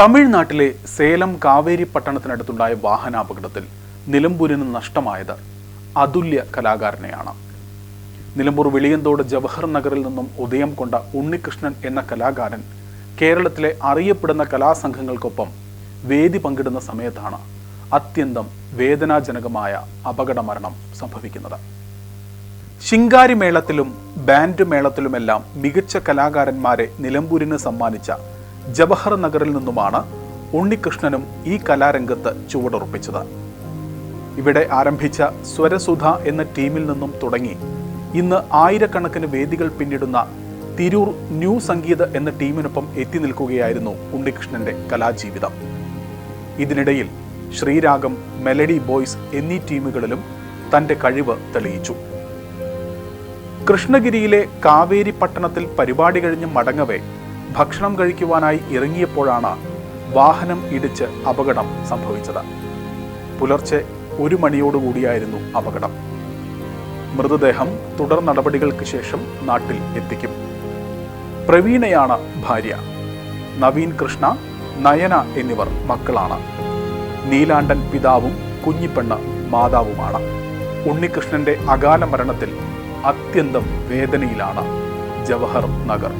തമിഴ്നാട്ടിലെ സേലം കാവേരി പട്ടണത്തിനടുത്തുണ്ടായ വാഹനാപകടത്തിൽ നിലമ്പൂരിന് നഷ്ടമായത് അതുല്യ കലാകാരനെയാണ്. നിലമ്പൂർ വെളിയന്തോട് ജവഹർ നഗറിൽ നിന്നും ഉദയം കൊണ്ട ഉണ്ണികൃഷ്ണൻ എന്ന കലാകാരൻ കേരളത്തിലെ അറിയപ്പെടുന്ന കലാസംഘങ്ങൾക്കൊപ്പം വേദി പങ്കിടുന്ന സമയത്താണ് അത്യന്തം വേദനാജനകമായ അപകടമരണം സംഭവിക്കുന്നത്. ശിങ്കാരി മേളത്തിലും ബാൻഡ് മേളത്തിലുമെല്ലാം മികച്ച കലാകാരന്മാരെ നിലമ്പൂരിന് സമ്മാനിച്ച ജവഹർ നഗറിൽ നിന്നുമാണ് ഉണ്ണികൃഷ്ണനും ഈ കലാരംഗത്ത് ചുവടുറപ്പിച്ചത്. ഇവിടെ ആരംഭിച്ച സ്വരസുധ എന്ന ടീമിൽ നിന്നും തുടങ്ങി ഇന്ന് ആയിരക്കണക്കിന് വേദികൾ പിന്നിടുന്ന തിരൂർ ന്യൂ സംഗീത എന്ന ടീമിനൊപ്പം എത്തി നിൽക്കുകയായിരുന്നു ഉണ്ണികൃഷ്ണന്റെ കലാജീവിതം. ഇതിനിടയിൽ ശ്രീരാഗം, മെലഡി ബോയ്സ് എന്നീ ടീമുകളിലും തന്റെ കഴിവ് തെളിയിച്ചു. കൃഷ്ണഗിരിയിലെ കാവേരി പട്ടണത്തിൽ പരിപാടി കഴിഞ്ഞ് മടങ്ങവേ ഭക്ഷണം കഴിക്കുവാനായി ഇറങ്ങിയപ്പോഴാണ് വാഹനം ഇടിച്ച് അപകടം സംഭവിച്ചത്. പുലർച്ചെ 1 മണിയോടുകൂടിയായിരുന്നു അപകടം. മൃതദേഹം തുടർ നടപടികൾക്ക് ശേഷം നാട്ടിൽ എത്തിക്കും. പ്രവീണയാണ് ഭാര്യ. നവീൻ കൃഷ്ണ, നയന എന്നിവർ മക്കളാണ്. നീലാണ്ടൻ പിതാവും കുഞ്ഞിപ്പെണ്ണ് മാതാവുമാണ്. ഉണ്ണികൃഷ്ണന്റെ അകാല മരണത്തിൽ അത്യന്തം വേദനയിലാണ് ജവഹർ നഗർ.